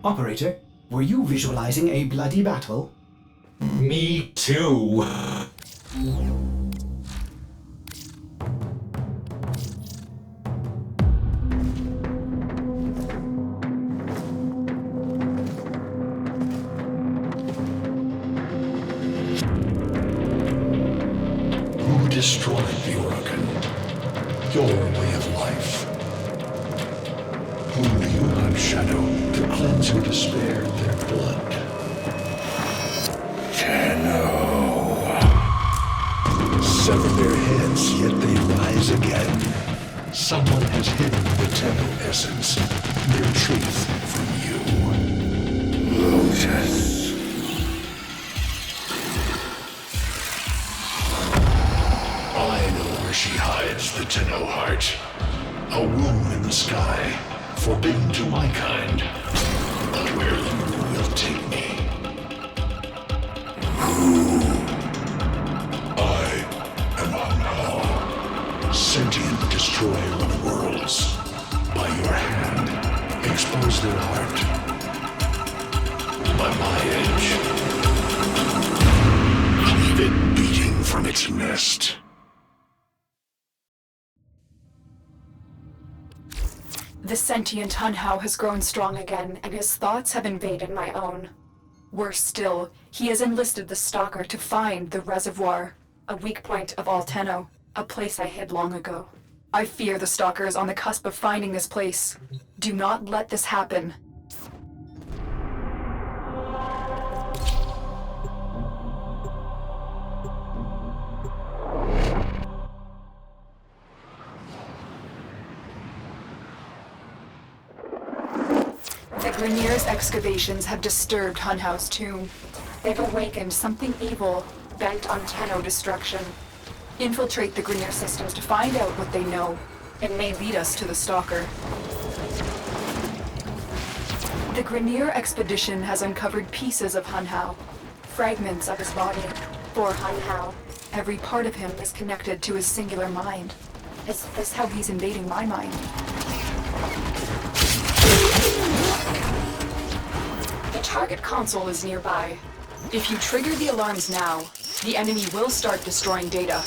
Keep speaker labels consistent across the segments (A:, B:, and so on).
A: Operator, were you visualizing a bloody battle?
B: Me too.
C: Who destroyed the organ? Your way of life. Whom do you hunt, Shadow, to cleanse who despair their blood? Sever their heads, yet they rise again. Someone has hidden the Tenno essence, their truth from you. Lotus. I know where she hides the Tenno heart. A womb in the sky, forbidden to my kind. But where you will take me. Sentient destroyer of worlds. By your hand, expose their heart. By my edge, leave it beating from its nest.
D: The sentient Hunhao has grown strong again, and his thoughts have invaded my own. Worse still, he has enlisted the Stalker to find the reservoir, a weak point of all Tenno. A place I hid long ago. I fear the Stalker is on the cusp of finding this place. Do not let this happen. The Grineer's excavations have disturbed Hunhao's tomb. They've awakened something evil, bent on Tenno destruction. Infiltrate the Grineer systems to find out what they know. It may lead us to the Stalker. The Grineer expedition has uncovered pieces of Hunhao, fragments of his body. For Hunhao, every part of him is connected to his singular mind. Is this how he's invading my mind? The target console is nearby. If you trigger the alarms now, the enemy will start destroying data.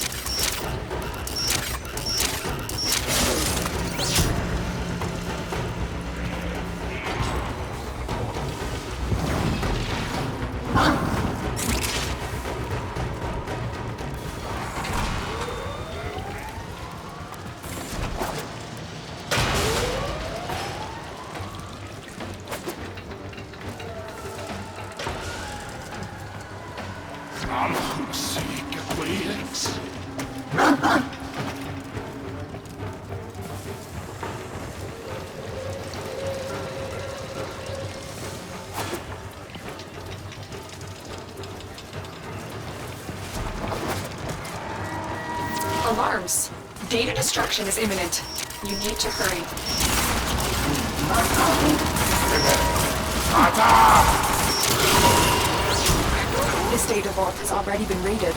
D: Alarms. Data destruction is imminent. You need to hurry. This data vault has already been raided.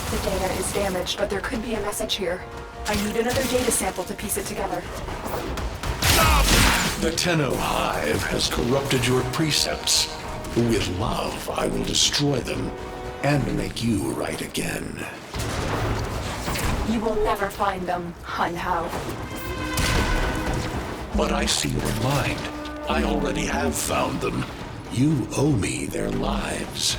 D: The data is damaged, but there could be a message here. I need another data sample to piece it together.
C: The Tenno Hive has corrupted your precepts. With love, I will destroy them and make you right again.
D: You will never find them, Hunhao.
C: But I see your mind. I already have found them. You owe me their lives.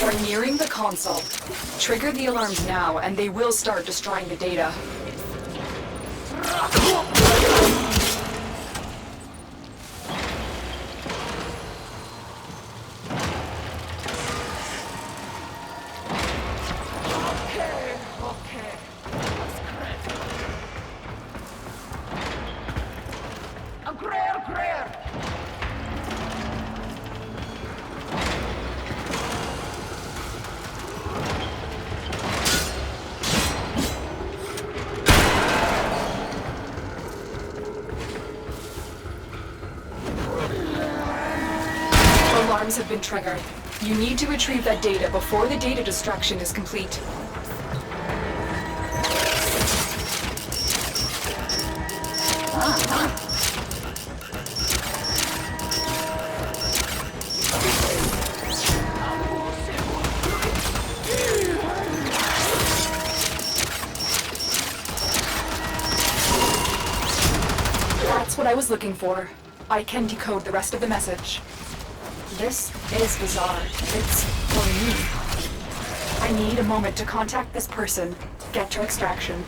D: We're nearing the console. Trigger the alarms now, and they will start destroying the data. Okay. alarms have been triggered. You need to retrieve that data before the data destruction is complete. That's what I was looking for. I can decode the rest of the message. This is bizarre. It's for me. I need a moment to contact this person, get to extraction.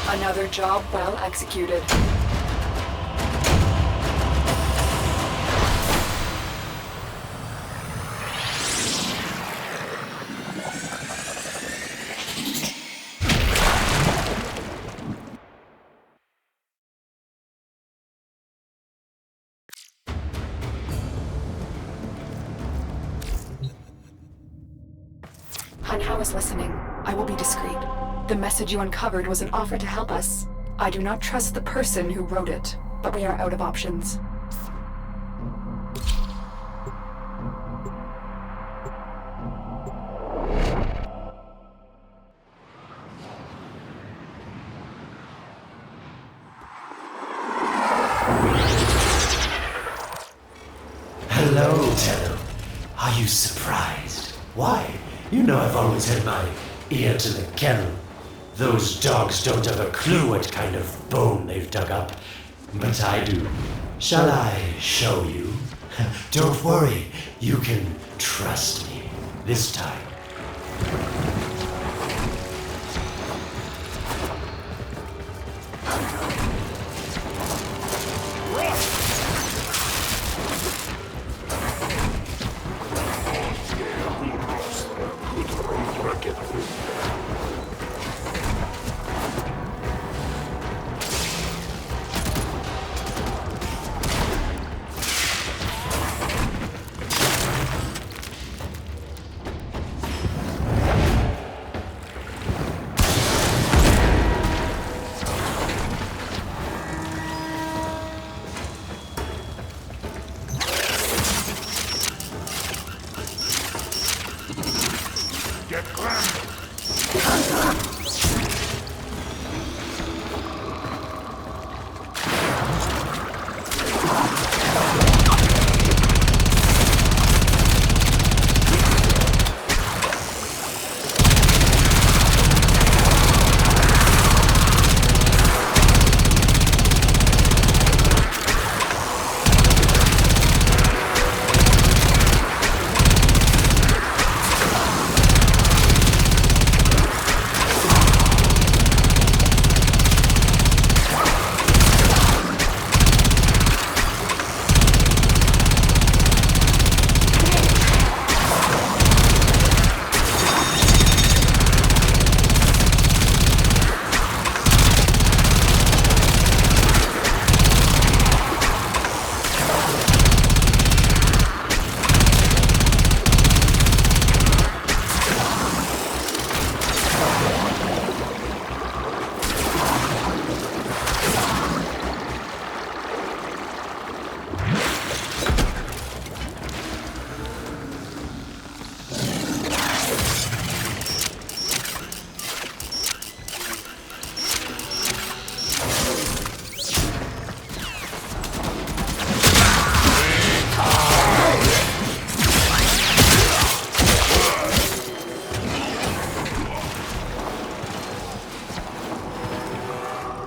D: Another job well executed. Hunhao is listening. I will be discreet. The message you uncovered was an offer to help us. I do not trust the person who wrote it, but we are out of options.
E: Hello, Tenno. Are you surprised? Why? You know I've always had my ear to the kennel. Those dogs don't have a clue what kind of bone they've dug up. But I do. Shall I show you? Don't worry. You can trust me. This time.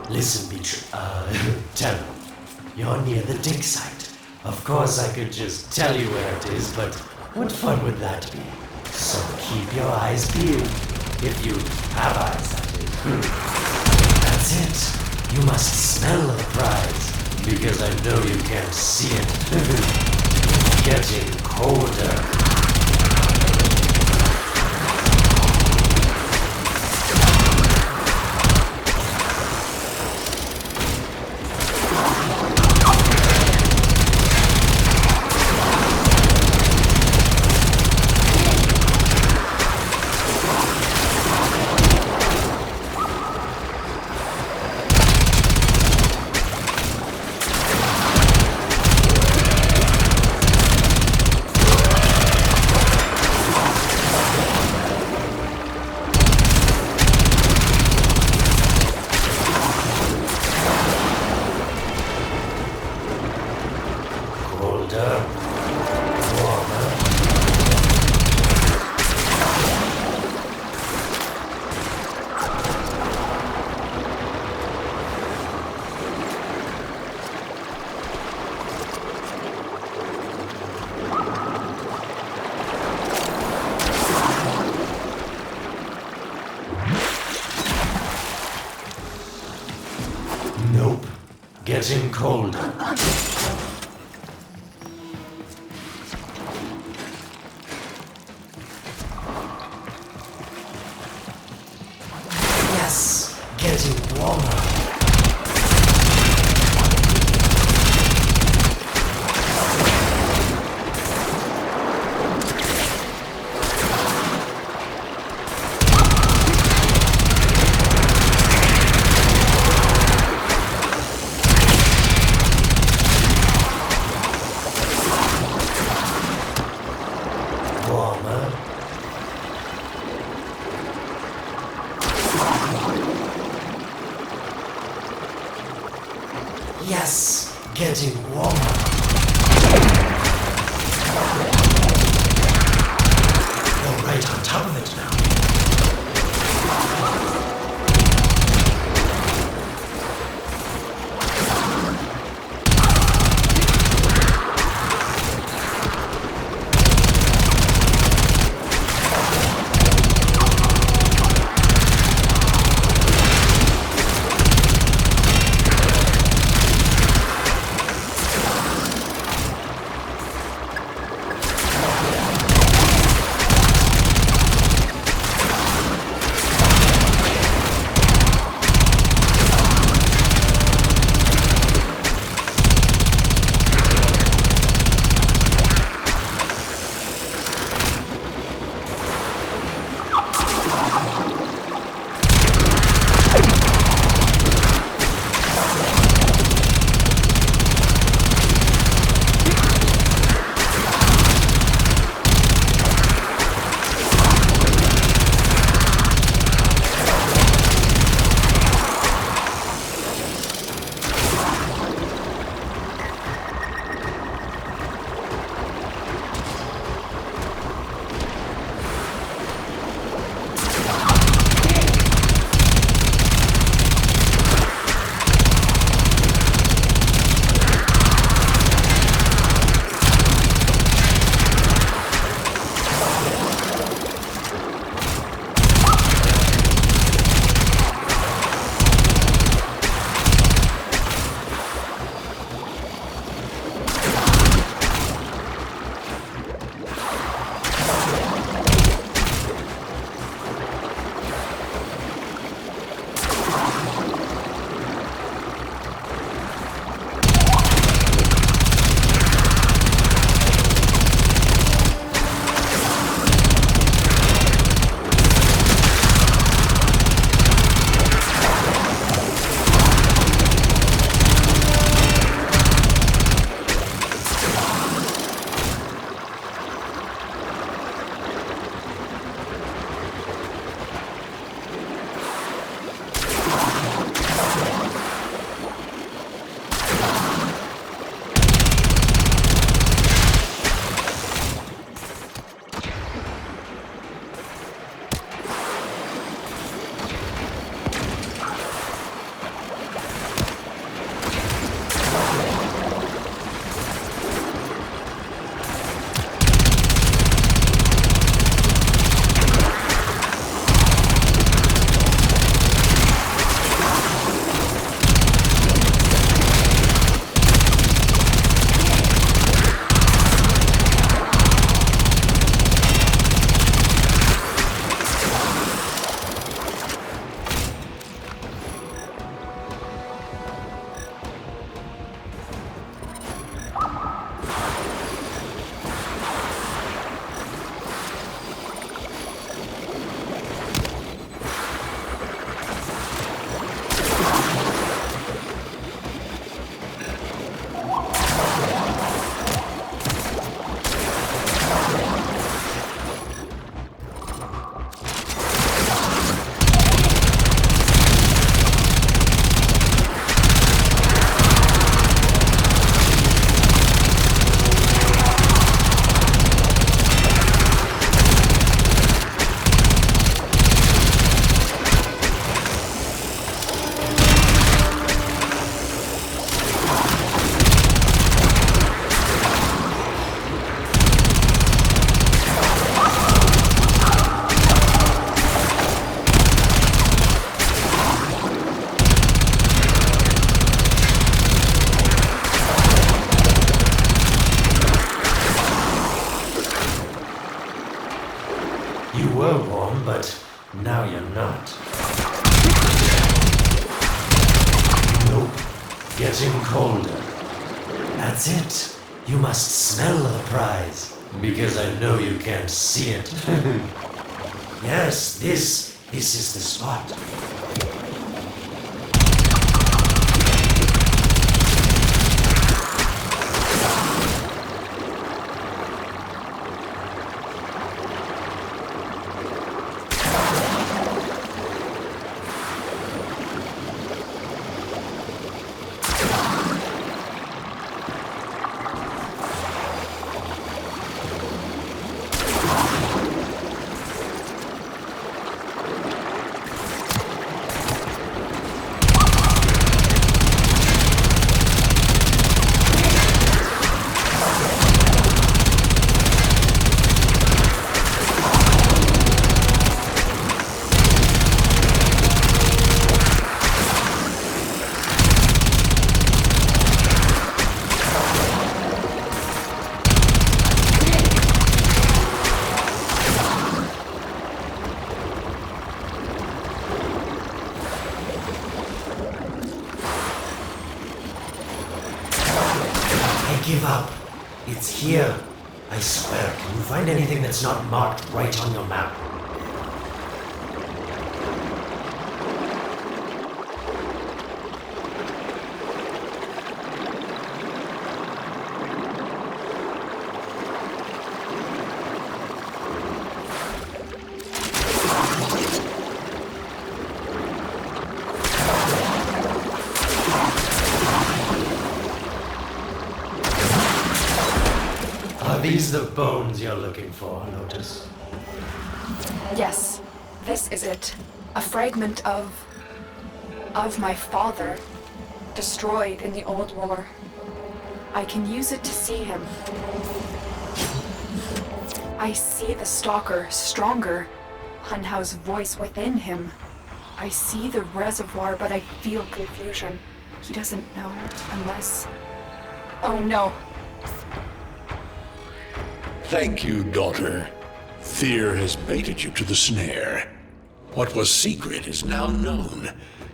E: Listen, Tenno, you're near the dig site. Of course I could just tell you where it is, but what fun would that be? So keep your eyes peeled. If you have eyes, that is. That's it. You must smell the prize. Because I know you can't see it. Getting colder. Colder. Warmer. Nope. Getting colder. Yes, getting warmer. Warmer. Yes, getting warmer. You're right on top of it now. Now you're not. Nope. Getting colder. That's it. You must smell the prize. Because I know you can't see it. Yes, this is the spot. Give up. It's here. I swear, can you find anything that's not marked right on your map? Are these the bones you're looking for, Lotus?
D: Yes, this is it. A fragment of my father, destroyed in the old war. I can use it to see him. I see the stalker stronger, Hunhow's voice within him. I see the reservoir, but I feel confusion. He doesn't know unless... Oh no.
C: Thank you, daughter. Fear has baited you to the snare. What was secret is now known.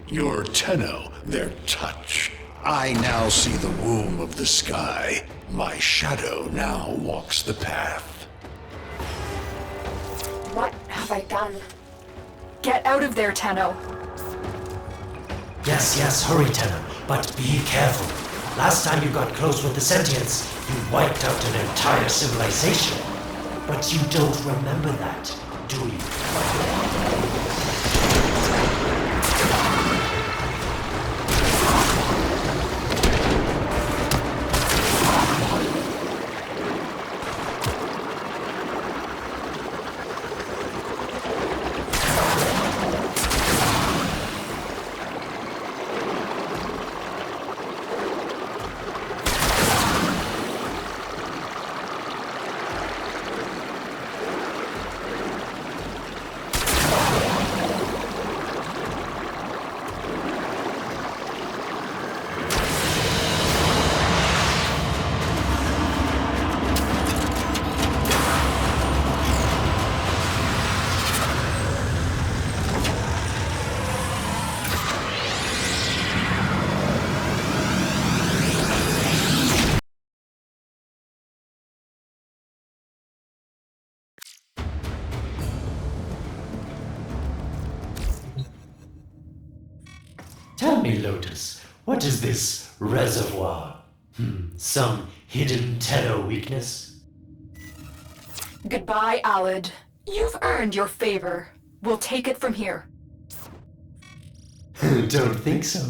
C: Your Tenno, their touch. I now see the womb of the sky. My shadow now walks the path.
D: What have I done? Get out of there, Tenno.
E: Yes, hurry, Tenno, but be careful. Last time you got close with the sentients, you wiped out an entire civilization. But you don't remember that, do you? Tell me, Lotus, what is this reservoir? Some hidden Tenno weakness?
D: Goodbye, Alid. You've earned your favor. We'll take it from here.
E: Don't think so.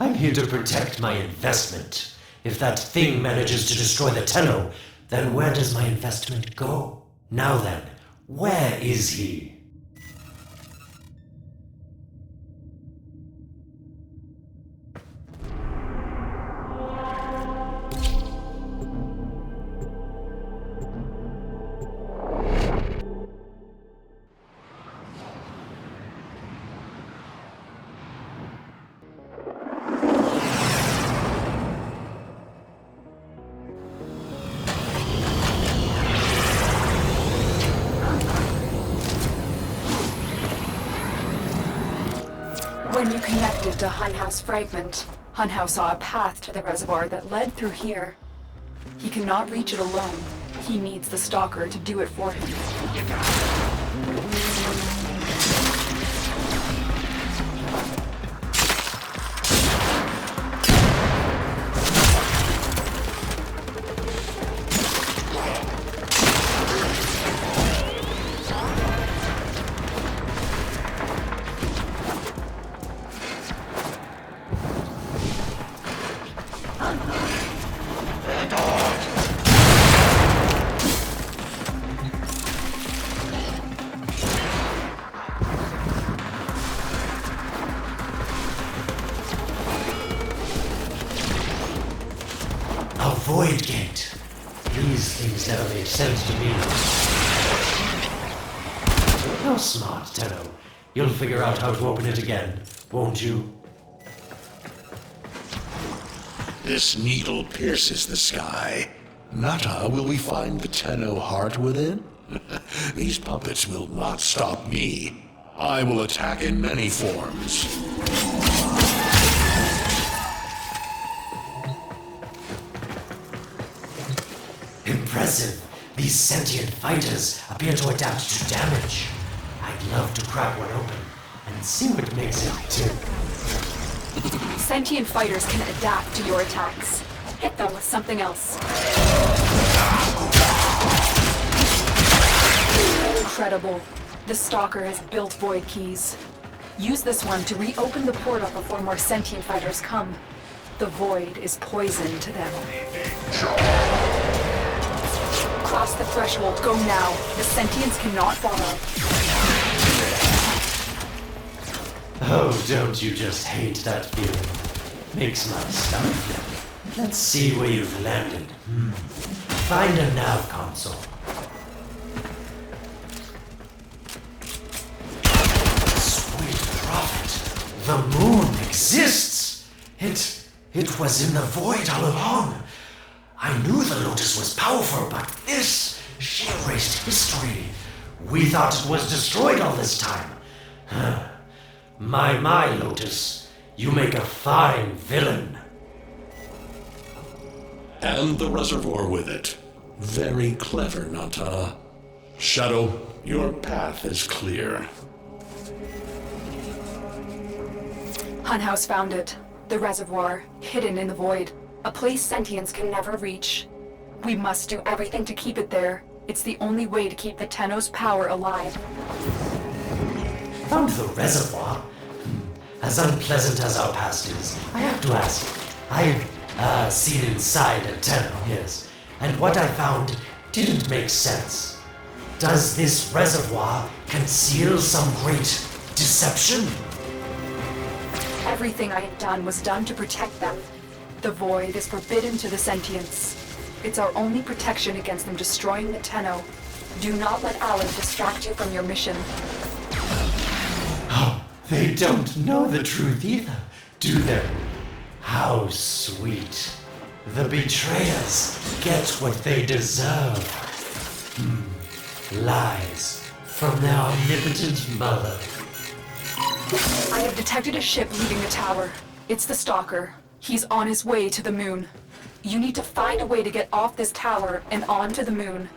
E: I'm here to protect my investment. If that thing manages to destroy the Tenno, then where does my investment go? Now then, where is he?
D: connected to Hunhouse Fragment. Hunhouse saw a path to the reservoir that led through here. He cannot reach it alone. He needs the Stalker to do it for him.
E: Void gate. These things never made sense to me. You're smart, Tenno. You'll figure out how to open it again, won't you?
C: This needle pierces the sky. Nata, will we find the Tenno heart within? These puppets will not stop me. I will attack in many forms.
E: Impressive. These sentient fighters appear to adapt to damage. I'd love to crack one open and see what makes it tick.
D: Sentient fighters can adapt to your attacks. Hit them with something else. Incredible. The Stalker has built void keys. Use this one to reopen the portal before more sentient fighters come. The void is poison to them. Cross the threshold. Go now. The sentients cannot follow.
E: Oh, don't you just hate that feeling? Makes my stomach flip. Let's see where you've landed. Find a nav console. Sweet prophet. The moon exists. It was in the void all along. I knew the Lotus was powerful, but this, she erased history. We thought it was destroyed all this time. My, Lotus, you make a fine villain.
C: And the reservoir with it. Very clever, Nata. Shadow, your path is clear.
D: Hunhouse found it. The reservoir, hidden in the void. A place sentients can never reach. We must do everything to keep it there. It's the only way to keep the Tenno's power alive.
E: Found the reservoir? As unpleasant as our past is, I have to ask. I've seen inside a Tenno, yes. And what I found didn't make sense. Does this reservoir conceal some great deception?
D: Everything I have done was done to protect them. The void is forbidden to the sentients. It's our only protection against them destroying the Tenno. Do not let Alan distract you from your mission.
E: Oh, they don't know the truth either, do they? How sweet. The betrayers get what they deserve. Lies from their omnipotent mother.
D: I have detected a ship leaving the tower. It's the Stalker. He's on his way to the moon. You need to find a way to get off this tower and onto the moon.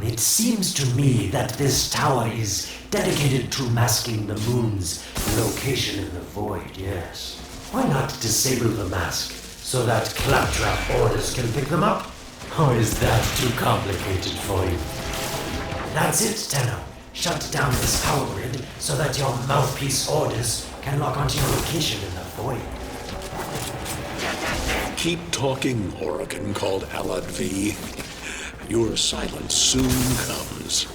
E: It seems to me that this tower is dedicated to masking the moon's location in the void, yes. Why not disable the mask so that claptrap orders can pick them up? Or is that too complicated for you? That's it, Tenno. Shut down this power grid so that your mouthpiece orders can lock onto your location in the void.
C: Keep talking, Oregon called Alad V. Your silence soon comes.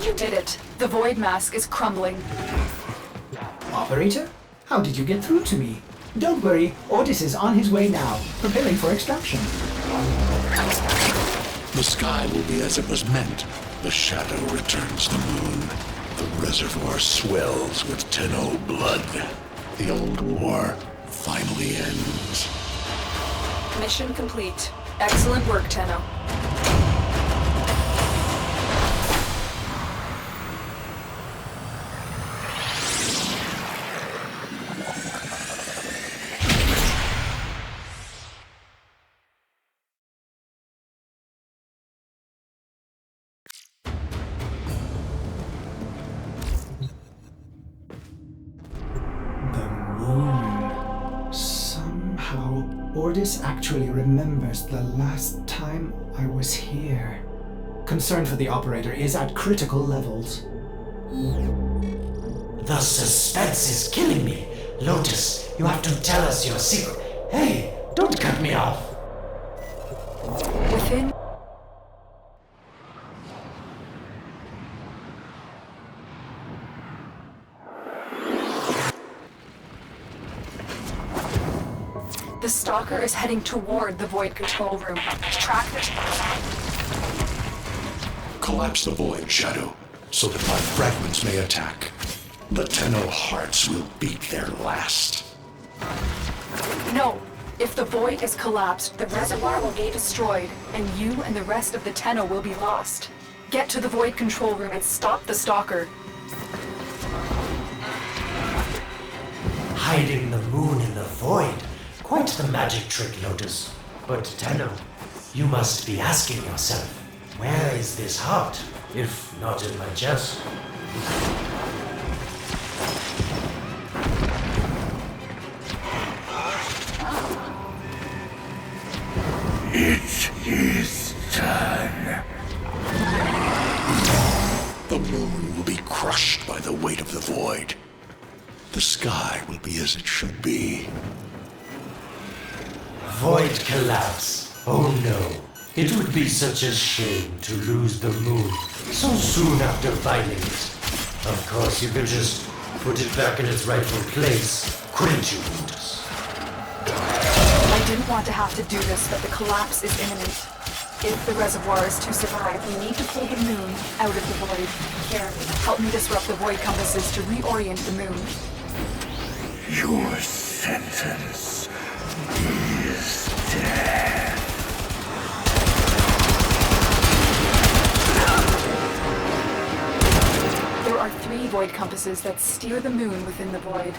D: You did it. The void mask is crumbling.
A: Operator? How did you get through to me? Don't worry, Otis is on his way now, preparing for extraction.
C: The sky will be as it was meant. The shadow returns the moon. The reservoir swells with Tenno blood. The old war finally ends.
D: Mission complete. Excellent work, Tenno.
A: Ordis actually remembers the last time I was here. Concern for the operator is at critical levels.
E: The suspense is killing me. Lotus, you have to tell us your secret. Hey, don't cut me off.
D: Within the stalker is heading toward the void control room. Track the
C: Collapse the void, Shadow, so that my fragments may attack. The Tenno hearts will beat their last.
D: No! If the void is collapsed, the reservoir will be destroyed, and you and the rest of the Tenno will be lost. Get to the void control room and stop the stalker.
E: Hiding the moon in the void. Quite the magic trick, Lotus. But Tenno, you must be asking yourself, where is this heart, if not in my chest?
C: It is done. The moon will be crushed by the weight of the void. The sky will be as it should be.
E: Void collapse. Oh no. It would be such a shame to lose the moon so soon after finding it. Of course, you could just put it back in its rightful place, couldn't you, Lotus?
D: I didn't want to have to do this, but the collapse is imminent. If the reservoir is to survive, we need to pull the moon out of the void. Here, help me disrupt the void compasses to reorient the moon.
C: Your sentence is death.
D: There are 3 void compasses that steer the moon within the void.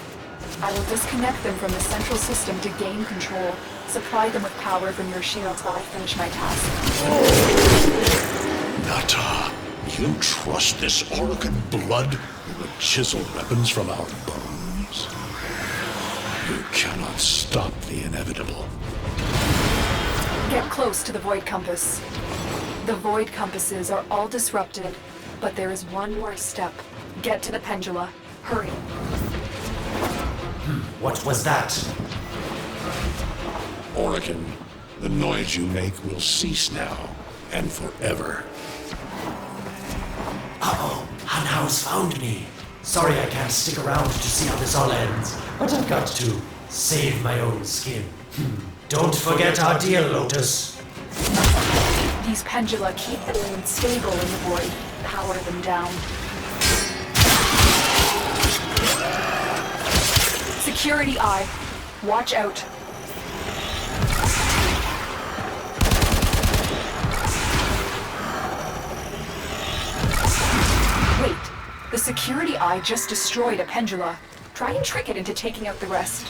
D: I will disconnect them from the central system to gain control. Supply them with power from your shields while I finish my task.
C: Nata, you trust this Orokin blood who would chisel weapons from our bones? You cannot stop the inevitable.
D: Get close to the void compass. The void compasses are all disrupted, but there is one more step. Get to the pendula. Hurry.
E: What was that?
C: Orokin, the noise you make will cease now and forever.
E: Uh-oh, Hanau's found me. Sorry I can't stick around to see how this all ends, but I've got to save my own skin. Don't forget our deal, Lotus.
D: These pendula keep the moon stable in the void. Power them down. Security eye. Watch out. Wait. The security eye just destroyed a pendula. Try and trick it into taking out the rest.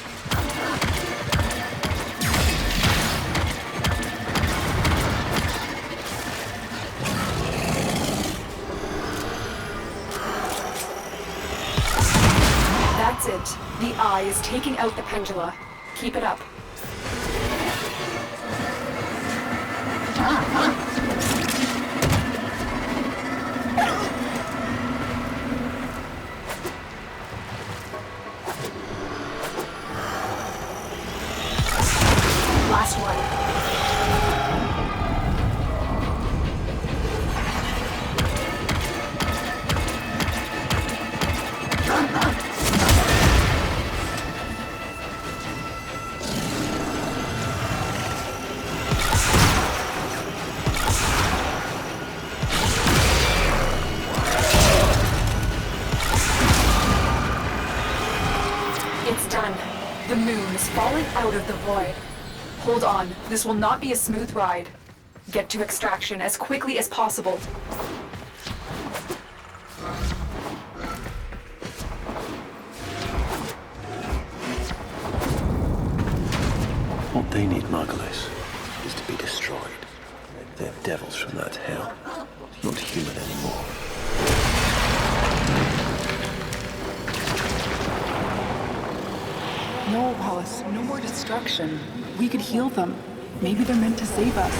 D: That's it. The eye is taking out the pendula. Keep it up. Last one. It's done. The moon is falling out of the void. Hold on, this will not be a smooth ride. Get to extraction as quickly as possible.
F: What they need, Margulis, is to be destroyed. They're devils from that hell, not human anymore.
D: No apologies.
G: loss, no more destruction. We could heal them. Maybe they're meant to save us.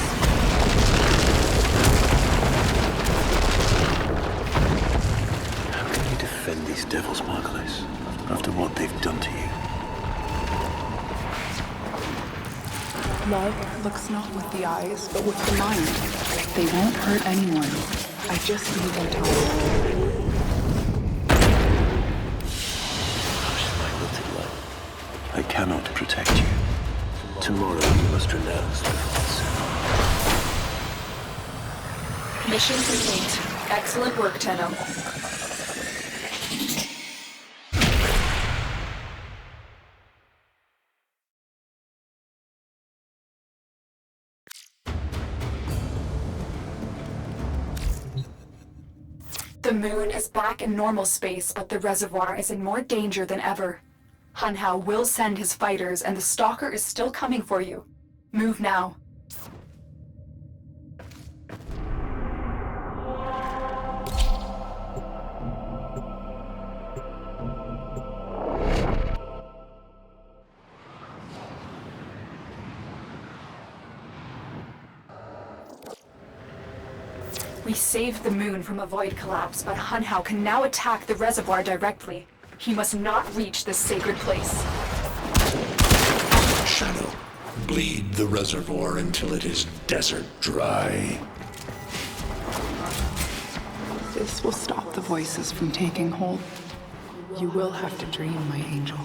F: How can you defend these devils, Margulis, after what they've done to you?
G: Love looks not with the eyes, but with the mind. They won't hurt anyone. I just need their time.
F: My wilted love, I cannot protect you. Tomorrow you must renounce the false.
D: Mission complete. Excellent work, Tenno. The moon is back in normal space, but the reservoir is in more danger than ever. Hunhao will send his fighters, and the Stalker is still coming for you. Move now. We saved the moon from a void collapse, but Hunhao can now attack the reservoir directly. He must not reach this sacred place.
C: Shadow, bleed the reservoir until it is desert dry.
G: This will stop the voices from taking hold. You will have to dream, my angel.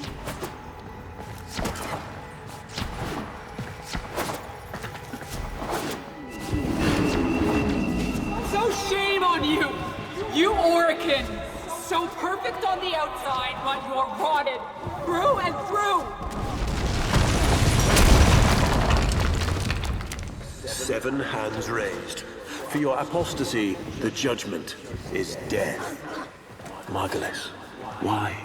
H: So shame on you! You Oricans! So perfect on the outside, but you're rotted through and through!
F: 7 hands raised. For your apostasy, the judgment is death. Margulis, why?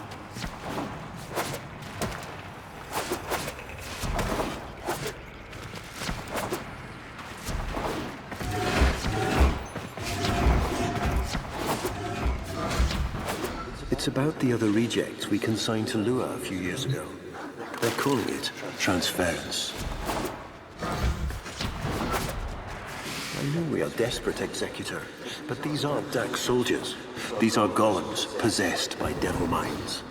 F: It's about the other rejects we consigned to Lua a few years ago. They're calling it transference. I know we are desperate, Executor, but these aren't Dax soldiers. These are golems possessed by devil minds.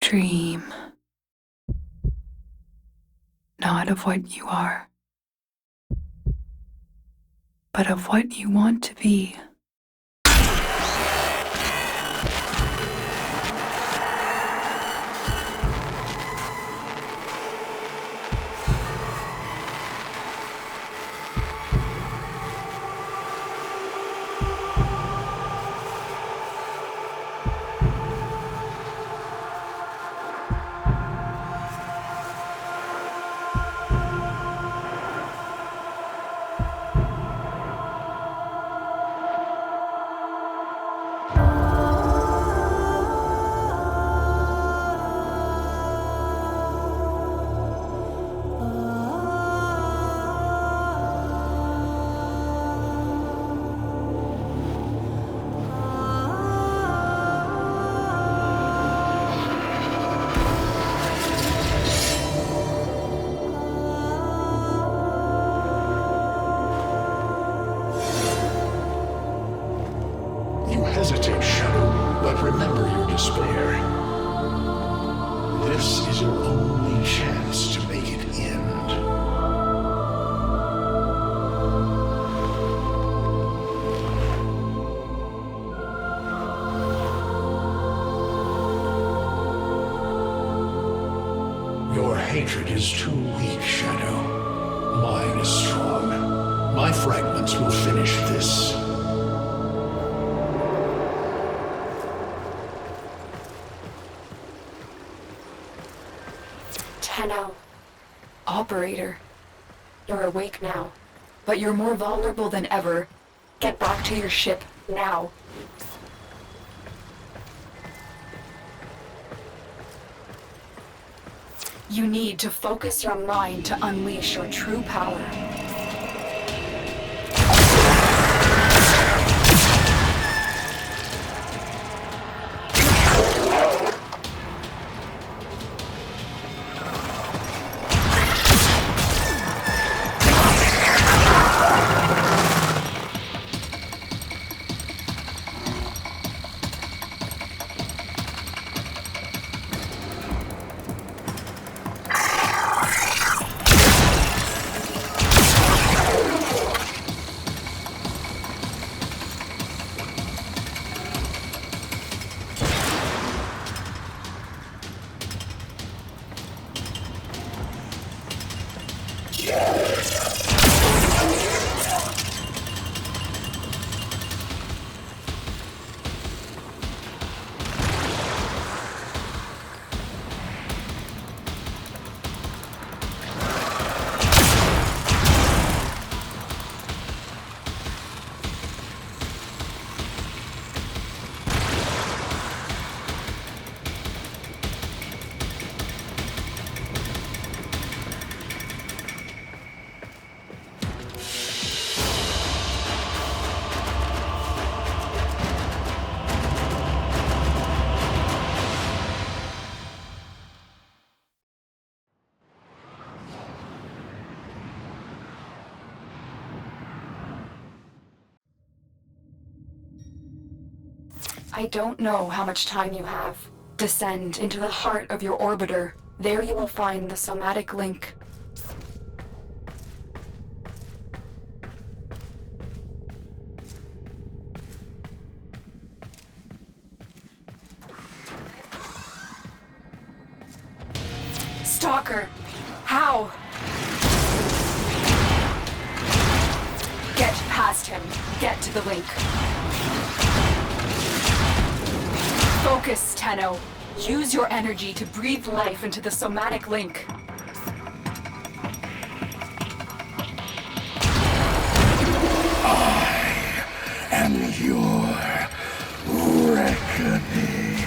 G: Dream. Not of what you are, but of what you want to be.
C: despair. This is your only chance to make it end. Your hatred is too weak, Shadow. Mine is strong. My fragments will finish this.
D: Tenno. Operator. You're awake now, but you're more vulnerable than ever. Get back to your ship, now. You need to focus your mind to unleash your true power. I don't know how much time you have. Descend into the heart of your orbiter. There you will find the somatic link. Stalker! How? Get past him. Get to the link. Focus, Tenno. Use your energy to breathe life into the somatic link.
C: I am your reckoning.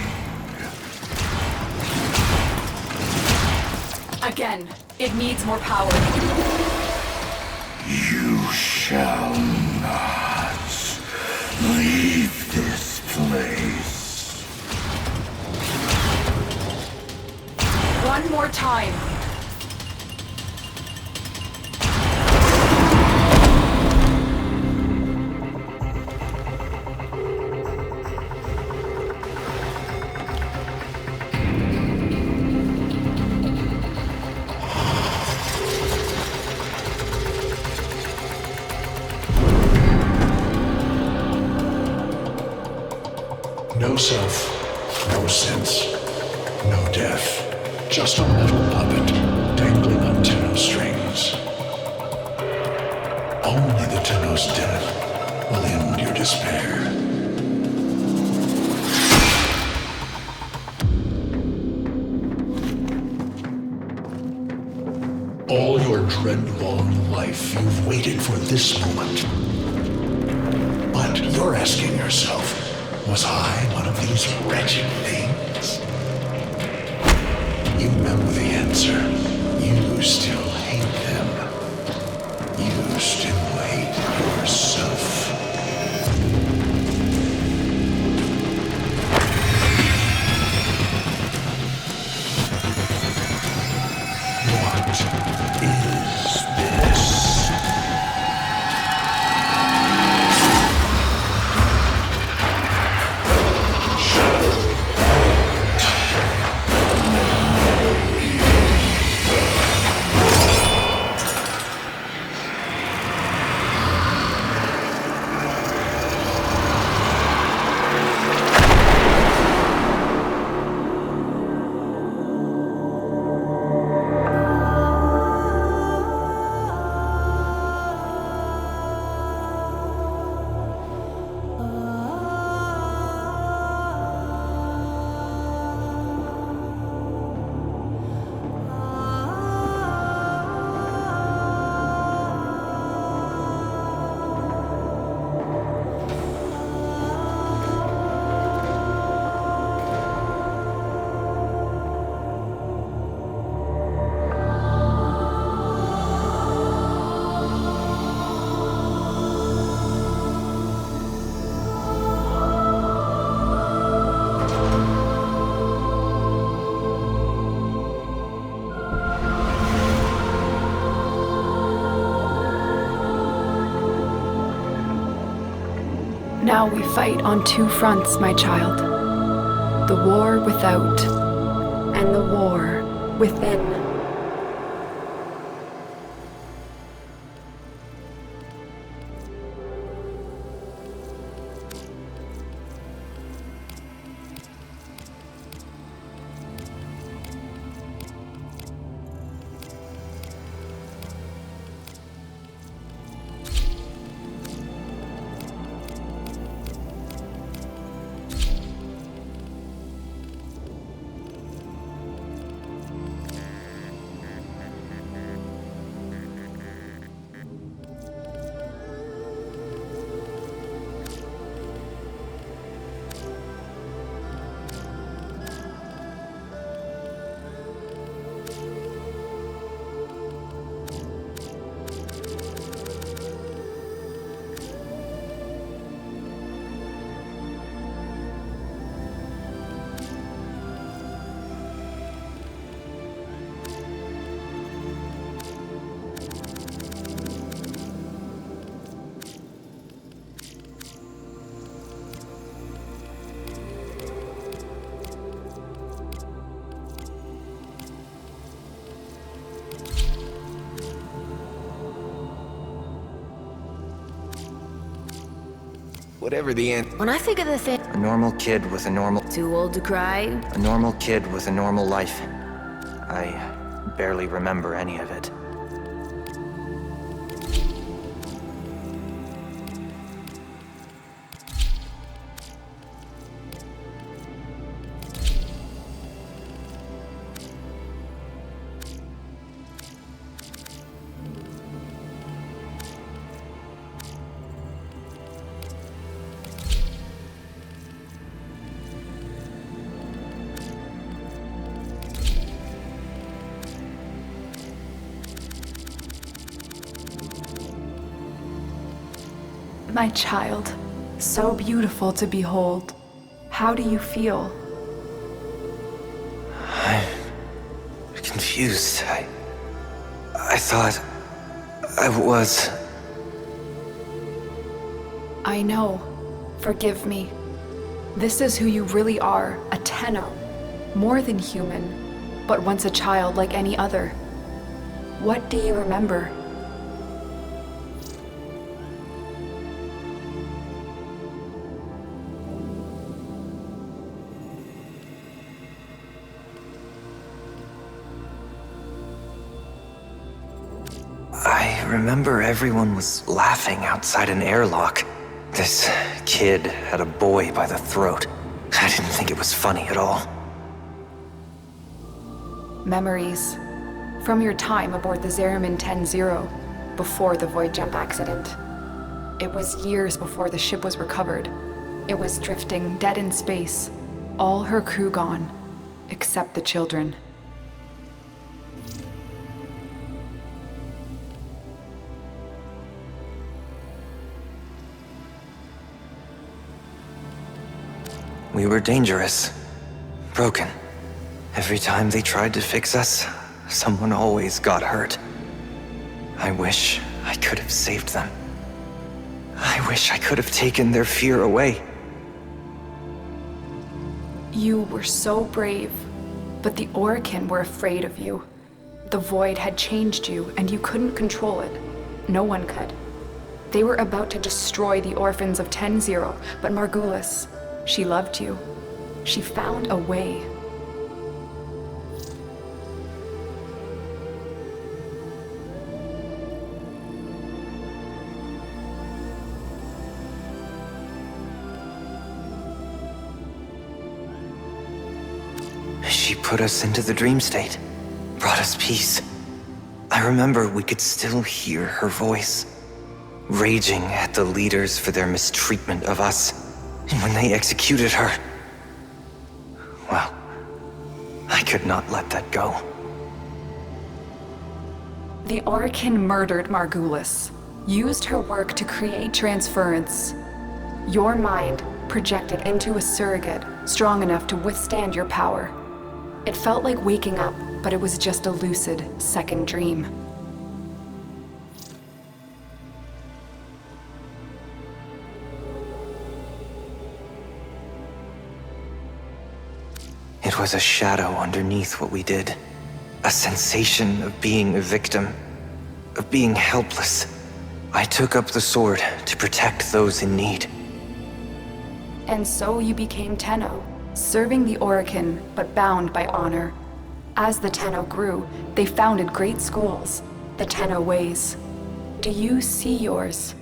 D: Again, it needs more power.
C: You shall not leave this place.
D: One more time.
C: No self, no sense, no death. Just a metal puppet dangling on Tenno strings. Only the Tenno's death will end your despair. All your dread-long life, you've waited for this moment. But you're asking yourself, was I one of these wretched things? You know the answer. You still hate them. You still hate yourself. What is this? Shadow.
D: Now we fight on two fronts, my child. The war without, and the war within.
I: Whatever the end.
J: When I think of the thing...
I: A normal kid with a normal...
J: Too old to cry?
I: A normal kid with a normal life. I barely remember any of it.
D: My child, so beautiful to behold. How do you feel?
I: I'm confused. I thought I was...
D: I know. Forgive me. This is who you really are, a Tenno. More than human, but once a child like any other. What do you remember?
I: I remember everyone was laughing outside an airlock. This kid had a boy by the throat. I didn't think it was funny at all.
D: Memories. From your time aboard the Zeramin 10-0, before the void jump accident. It was years before the ship was recovered. It was drifting dead in space. All her crew gone, except the children.
I: We were dangerous. Broken. Every time they tried to fix us, someone always got hurt. I wish I could have saved them. I wish I could have taken their fear away.
D: You were so brave, but the Orokin were afraid of you. The void had changed you, and you couldn't control it. No one could. They were about to destroy the orphans of 10-0, but Margulis, she loved you. She found a way.
I: She put us into the dream state, brought us peace. I remember we could still hear her voice, raging at the leaders for their mistreatment of us. And when they executed her, well, I could not let that go.
D: The Orokin murdered Margulis, used her work to create transference. Your mind projected into a surrogate strong enough to withstand your power. It felt like waking up, but it was just a lucid second dream.
I: It was a shadow underneath what we did. A sensation of being a victim, of being helpless. I took up the sword to protect those in need.
D: And so you became Tenno, serving the Orokin, but bound by honor. As the Tenno grew, they founded great schools, the Tenno ways. Do you see yours?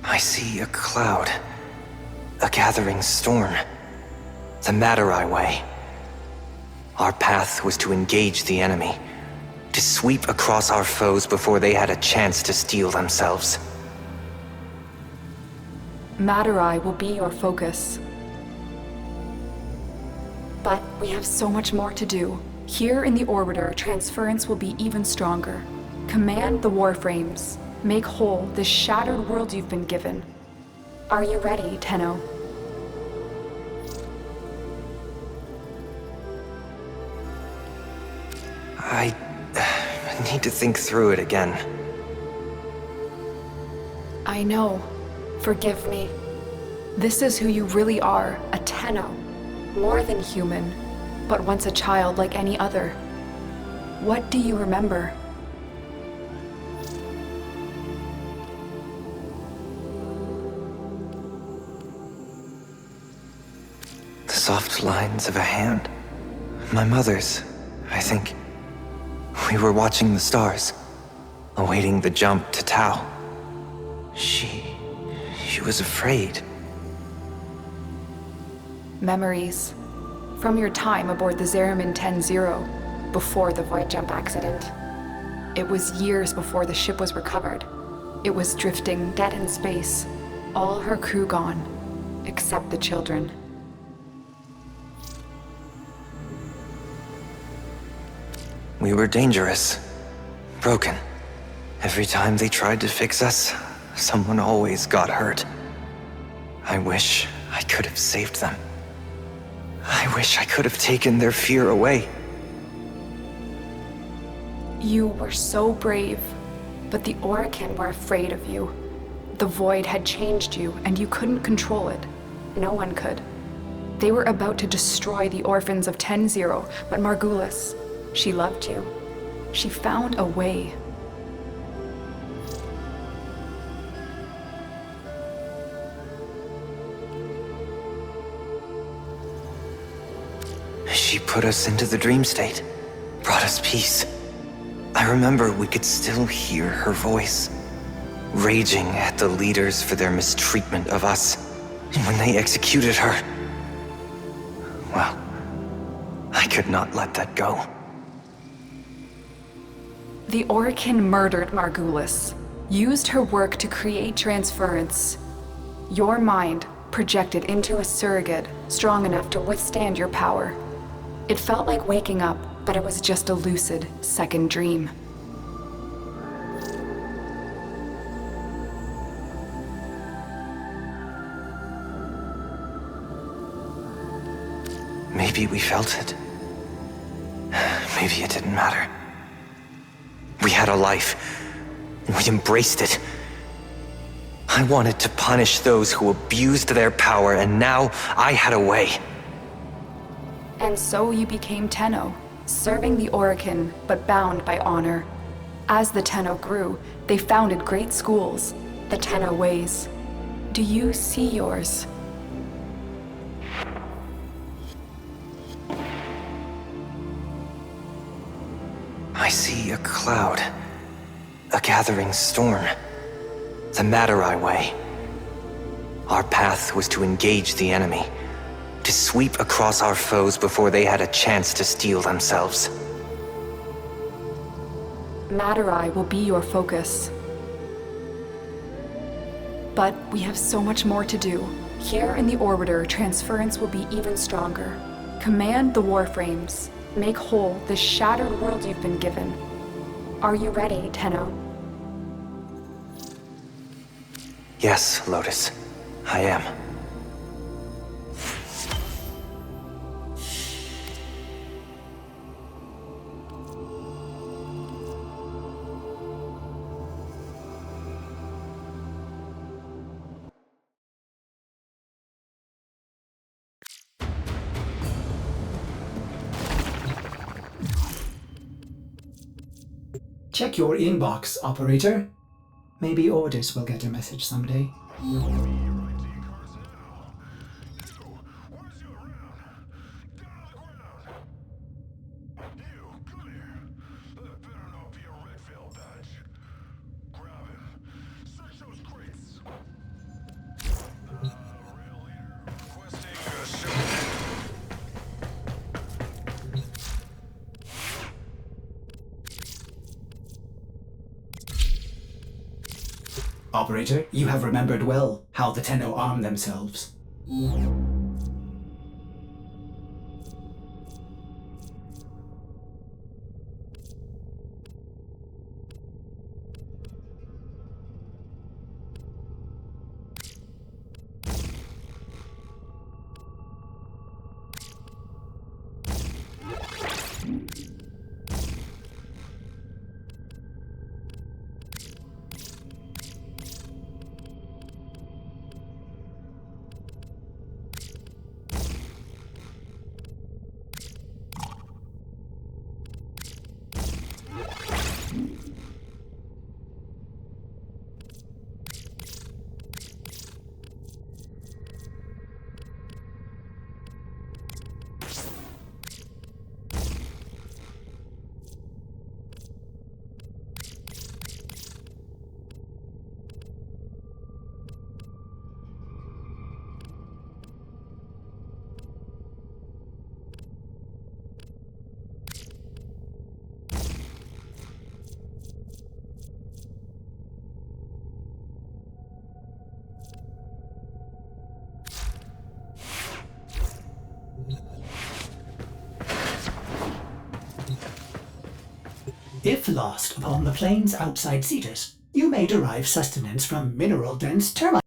I: I see a cloud. A gathering storm. The Madurai way. Our path was to engage the enemy. To sweep across our foes before they had a chance to steel themselves.
D: Madurai will be your focus. But we have so much more to do. Here in the Orbiter, transference will be even stronger. Command the Warframes. Make whole this shattered world you've been given. Are you ready, Tenno?
I: I need to think through it again.
D: I know. Forgive me. This is who you really are, a Tenno. More than human, but once a child like any other. What do you remember?
I: The soft lines of a hand. My mother's, I think. We were watching the stars, awaiting the jump to Tau. She was afraid.
D: Memories. From your time aboard the Zeramin 10-0, before the void jump accident. It was years before the ship was recovered. It was drifting dead in space. All her crew gone, except the children.
I: We were dangerous. Broken. Every time they tried to fix us, someone always got hurt. I wish I could have saved them. I wish I could have taken their fear away.
D: You were so brave, but the Orokin were afraid of you. The void had changed you, and you couldn't control it. No one could. They were about to destroy the orphans of 10-0, but Margulis, she loved you. She found a way.
I: She put us into the dream state, brought us peace. I remember we could still hear her voice, raging at the leaders for their mistreatment of us. And when they executed her, well, I could not let that go.
D: The Orokin murdered Margulis, used her work to create transference. Your mind projected into a surrogate strong enough to withstand your power. It felt like waking up, but it was just a lucid second dream.
I: Maybe we felt it. Maybe it didn't matter. We had a life. We embraced it. I wanted to punish those who abused their power, and now I had a way.
D: And so you became Tenno, serving the Orokin, but bound by honor. As the Tenno grew, they founded great schools, the Tenno ways. Do you see yours?
I: I see a cloud. A gathering storm. The Materai way. Our path was to engage the enemy. To sweep across our foes before they had a chance to steel themselves.
D: Materai will be your focus. But we have so much more to do. Here in the Orbiter, transference will be even stronger. Command the Warframes. Make whole the shattered world you've been given. Are you ready, Tenno?
I: Yes, Lotus. I am.
A: Check your inbox, operator. Maybe Ordis will get a message someday. Operator, you have remembered well how the Tenno arm themselves. If lost upon the plains outside Cetus, you may derive sustenance from mineral-dense termites.